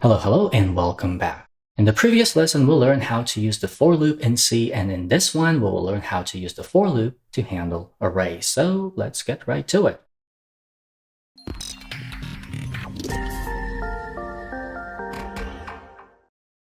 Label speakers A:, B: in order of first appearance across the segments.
A: Hello, and welcome back. In the previous lesson, we'll learn how to use the for loop in C, and in this one, we'll learn how to use the for loop to handle arrays. So let's get right to it.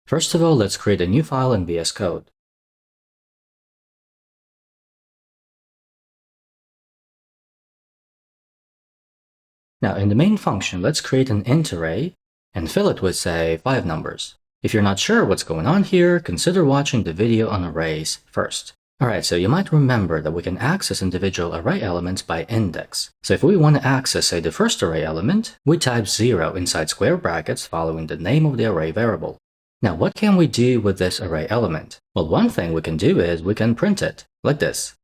A: First of all, let's create a new file in VS Code. Now, in the main function, let's create an int array and fill it with, say, 5 numbers. If you're not sure what's going on here, consider watching the video on arrays first. Alright, so you might remember that we can access individual array elements by index. So if we want to access, say, the first array element, we type 0 inside square brackets following the name of the array variable. Now, what can we do with this array element? Well, one thing we can do is we can print it, like this.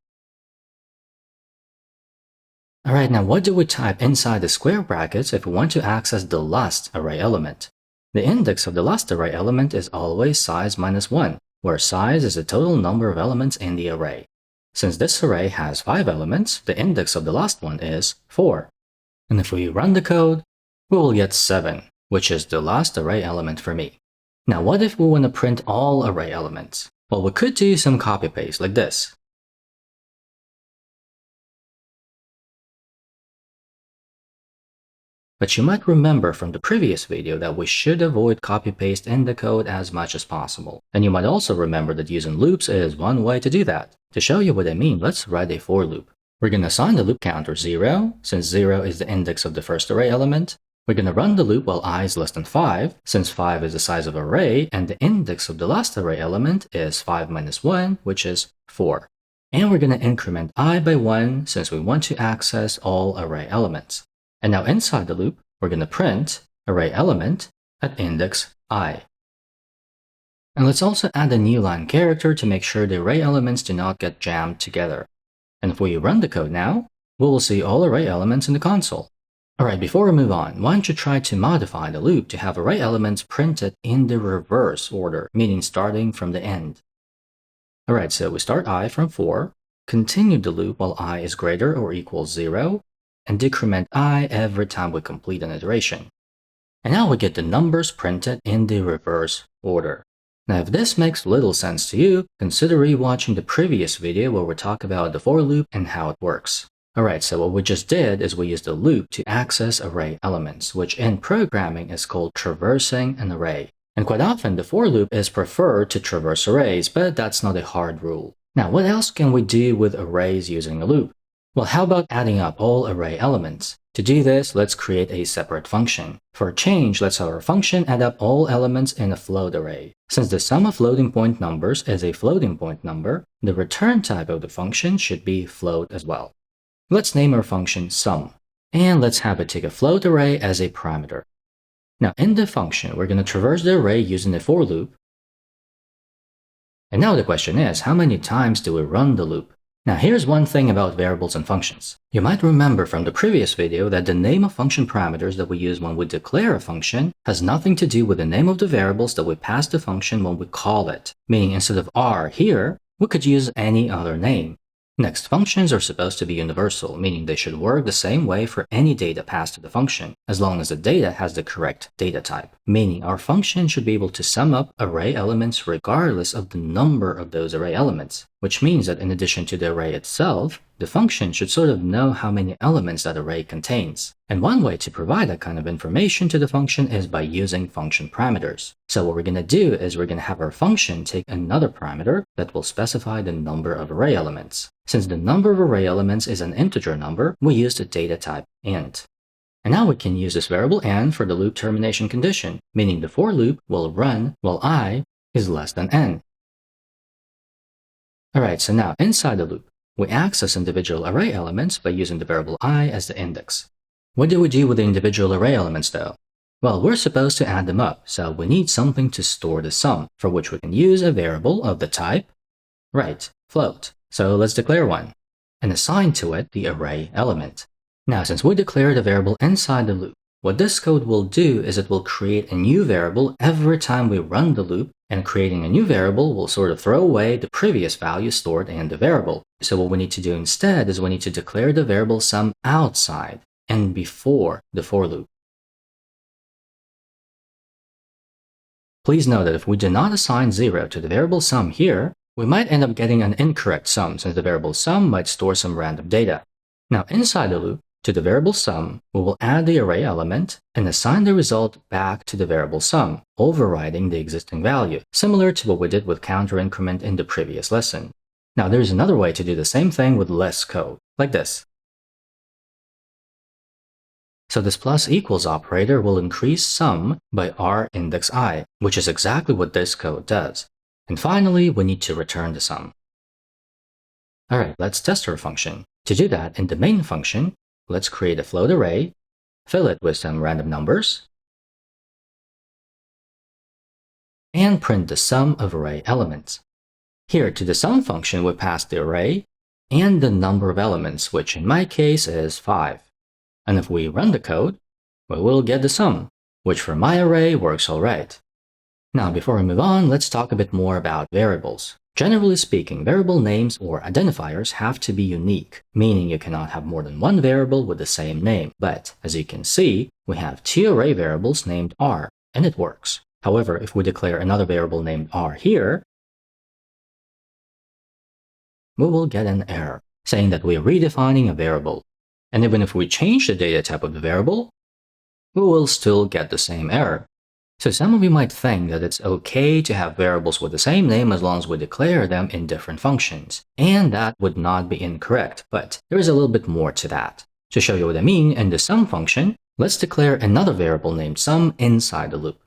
A: Alright, now what do we type inside the square brackets if we want to access the last array element? The index of the last array element is always size minus 1, where size is the total number of elements in the array. Since this array has 5 elements, the index of the last one is 4. And if we run the code, we will get 7, which is the last array element for me. Now what if we want to print all array elements? Well, we could do some copy-paste like this. But you might remember from the previous video that we should avoid copy-paste in the code as much as possible. And you might also remember that using loops is one way to do that. To show you what I mean, let's write a for loop. We're going to assign the loop counter 0, since 0 is the index of the first array element. We're going to run the loop while I is less than 5, since 5 is the size of array, and the index of the last array element is 5 minus 1, which is 4. And we're going to increment I by 1, since we want to access all array elements. And now inside the loop, we're going to print array element at index I. And let's also add a new line character to make sure the array elements do not get jammed together. And if we run the code now, we will see all array elements in the console. Alright, before we move on, why don't you try to modify the loop to have array elements printed in the reverse order, meaning starting from the end. Alright, so we start I from 4, continue the loop while I is greater or equals 0, and decrement I every time we complete an iteration. And now we get the numbers printed in the reverse order. Now if this makes little sense to you, consider rewatching the previous video where we talk about the for loop and how it works. Alright, so what we just did is we used a loop to access array elements, which in programming is called traversing an array. And quite often the for loop is preferred to traverse arrays, but that's not a hard rule. Now what else can we do with arrays using a loop? Well, how about adding up all array elements? To do this, let's create a separate function. For a change, let's have our function add up all elements in a float array. Since the sum of floating point numbers is a floating point number, the return type of the function should be float as well. Let's name our function sum, and let's have it take a float array as a parameter. Now in the function, we're going to traverse the array using the for loop. And now the question is, how many times do we run the loop? Now here's one thing about variables and functions. You might remember from the previous video that the name of function parameters that we use when we declare a function has nothing to do with the name of the variables that we pass the function when we call it. Meaning instead of r here, we could use any other name. Next, functions are supposed to be universal, meaning they should work the same way for any data passed to the function, as long as the data has the correct data type. Meaning our function should be able to sum up array elements regardless of the number of those array elements, which means that in addition to the array itself, the function should sort of know how many elements that array contains. And one way to provide that kind of information to the function is by using function parameters. So what we're going to do is we're going to have our function take another parameter that will specify the number of array elements. Since the number of array elements is an integer number, we use the data type int. And now we can use this variable n for the loop termination condition, meaning the for loop will run while I is less than n. Alright, so now inside the loop, we access individual array elements by using the variable I as the index. What do we do with the individual array elements though? Well, we're supposed to add them up, so we need something to store the sum, for which we can use a variable of the type, right, float. So let's declare one, and assign to it the array element. Now, since we declared a variable inside the loop, what this code will do is it will create a new variable every time we run the loop, and creating a new variable will sort of throw away the previous value stored in the variable. So what we need to do instead is we need to declare the variable sum outside and before the for loop. Please note that if we do not assign 0 to the variable sum here, we might end up getting an incorrect sum since the variable sum might store some random data. Now inside the loop, to the variable sum, we will add the array element and assign the result back to the variable sum, overriding the existing value, similar to what we did with counter increment in the previous lesson. Now there's another way to do the same thing with less code, like this. So this plus equals operator will increase sum by r index I, which is exactly what this code does. And finally, we need to return the sum. Alright, let's test our function. To do that, in the main function, let's create a float array, fill it with some random numbers, and print the sum of array elements. Here, to the sum function, we pass the array and the number of elements, which in my case is 5. And if we run the code, we will get the sum, which for my array works alright. Now, before we move on, let's talk a bit more about variables. Generally speaking, variable names or identifiers have to be unique, meaning you cannot have more than one variable with the same name. But, as you can see, we have two array variables named r, and it works. However, if we declare another variable named r here, we will get an error, saying that we are redefining a variable. And even if we change the data type of the variable, we will still get the same error. So some of you might think that it's okay to have variables with the same name as long as we declare them in different functions. And that would not be incorrect, but there is a little bit more to that. To show you what I mean, in the sum function, let's declare another variable named sum inside the loop.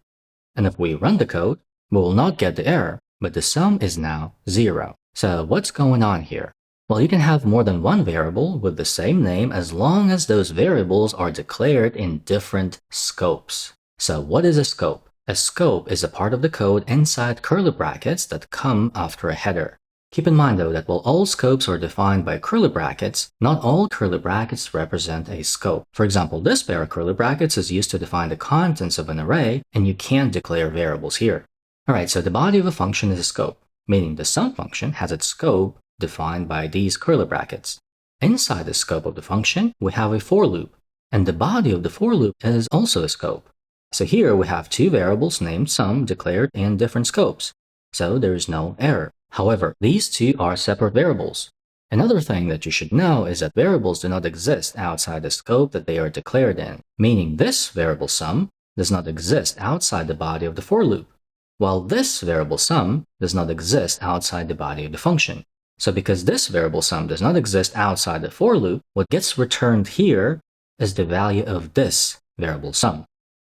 A: And if we run the code, we will not get the error, but the sum is now 0. So what's going on here? Well, you can have more than one variable with the same name as long as those variables are declared in different scopes. So what is a scope? A scope is a part of the code inside curly brackets that come after a header. Keep in mind though that while all scopes are defined by curly brackets, not all curly brackets represent a scope. For example, this pair of curly brackets is used to define the contents of an array, and you can't declare variables here. Alright, so the body of a function is a scope, meaning the sum function has its scope defined by these curly brackets. Inside the scope of the function, we have a for loop, and the body of the for loop is also a scope. So here we have two variables named sum declared in different scopes, so there is no error. However, these two are separate variables. Another thing that you should know is that variables do not exist outside the scope that they are declared in, meaning this variable sum does not exist outside the body of the for loop, while this variable sum does not exist outside the body of the function. So because this variable sum does not exist outside the for loop, what gets returned here is the value of this variable sum,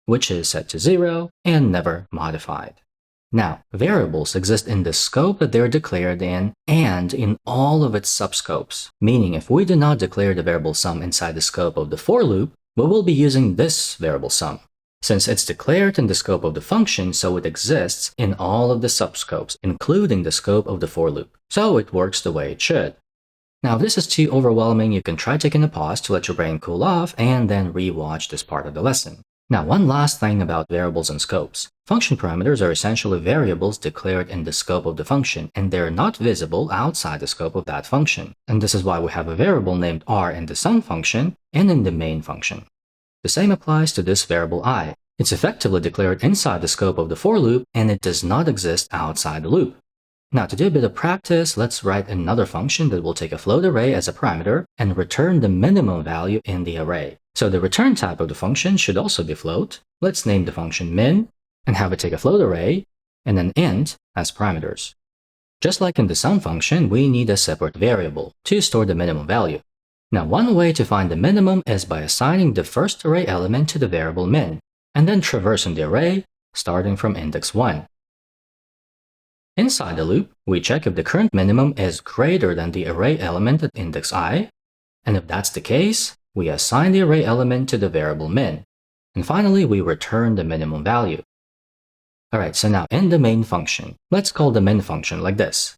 A: which is set to 0 and never modified. Now, variables exist in the scope that they're declared in and in all of its subscopes, meaning if we do not declare the variable sum inside the scope of the for loop, we will be using this variable sum. Since it's declared in the scope of the function, so it exists in all of the subscopes, including the scope of the for loop. So it works the way it should. Now, if this is too overwhelming, you can try taking a pause to let your brain cool off and then re-watch this part of the lesson. Now, one last thing about variables and scopes. Function parameters are essentially variables declared in the scope of the function, and they're not visible outside the scope of that function. And this is why we have a variable named r in the sum function and in the main function. The same applies to this variable I. It's effectively declared inside the scope of the for loop, and it does not exist outside the loop. Now, to do a bit of practice, let's write another function that will take a float array as a parameter and return the minimum value in the array. So the return type of the function should also be float. Let's name the function min and have it take a float array and an int as parameters. Just like in the sum function, we need a separate variable to store the minimum value. Now, one way to find the minimum is by assigning the first array element to the variable min, and then traversing the array starting from index 1. Inside the loop, we check if the current minimum is greater than the array element at index I, and if that's the case, we assign the array element to the variable min. And finally, we return the minimum value. Alright, so now in the main function, let's call the min function like this.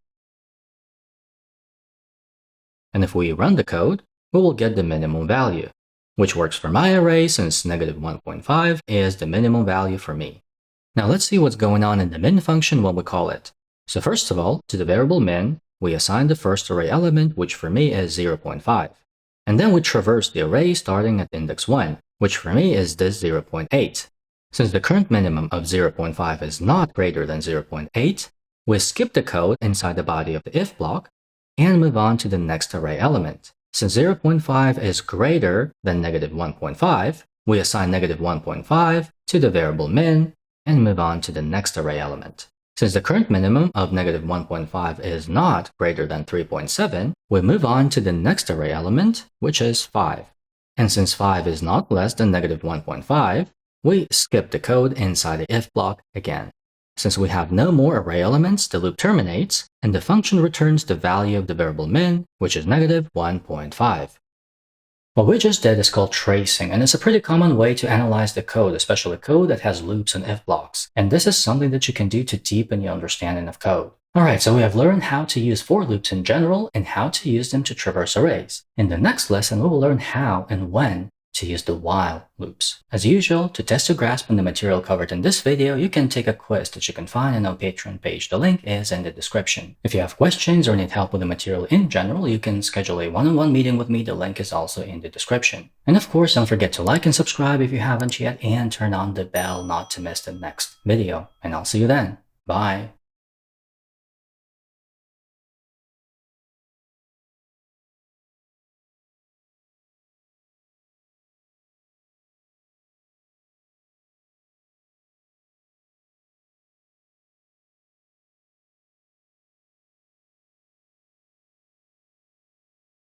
A: And if we run the code, we will get the minimum value, which works for my array since -1.5 is the minimum value for me. Now let's see what's going on in the min function when we call it. So first of all, to the variable min, we assign the first array element, which for me is 0.5. And then we traverse the array starting at index 1, which for me is this 0.8. Since the current minimum of 0.5 is not greater than 0.8, we skip the code inside the body of the if block and move on to the next array element. Since 0.5 is greater than negative 1.5, we assign negative 1.5 to the variable min and move on to the next array element. Since the current minimum of negative 1.5 is not greater than 3.7, we move on to the next array element, which is 5. And since 5 is not less than negative 1.5, we skip the code inside the if block again. Since we have no more array elements, the loop terminates, and the function returns the value of the variable min, which is negative 1.5. What we just did is called tracing, and it's a pretty common way to analyze the code, especially code that has loops and if blocks. And this is something that you can do to deepen your understanding of code. Alright, so we have learned how to use for loops in general and how to use them to traverse arrays. In the next lesson, we will learn how and when to use the while loops. As usual, to test your grasp on the material covered in this video, you can take a quiz that you can find on our Patreon page. The link is in the description. If you have questions or need help with the material in general, you can schedule a one-on-one meeting with me. The link is also in the description. And of course, don't forget to like and subscribe if you haven't yet, and turn on the bell not to miss the next video. And I'll see you then. Bye.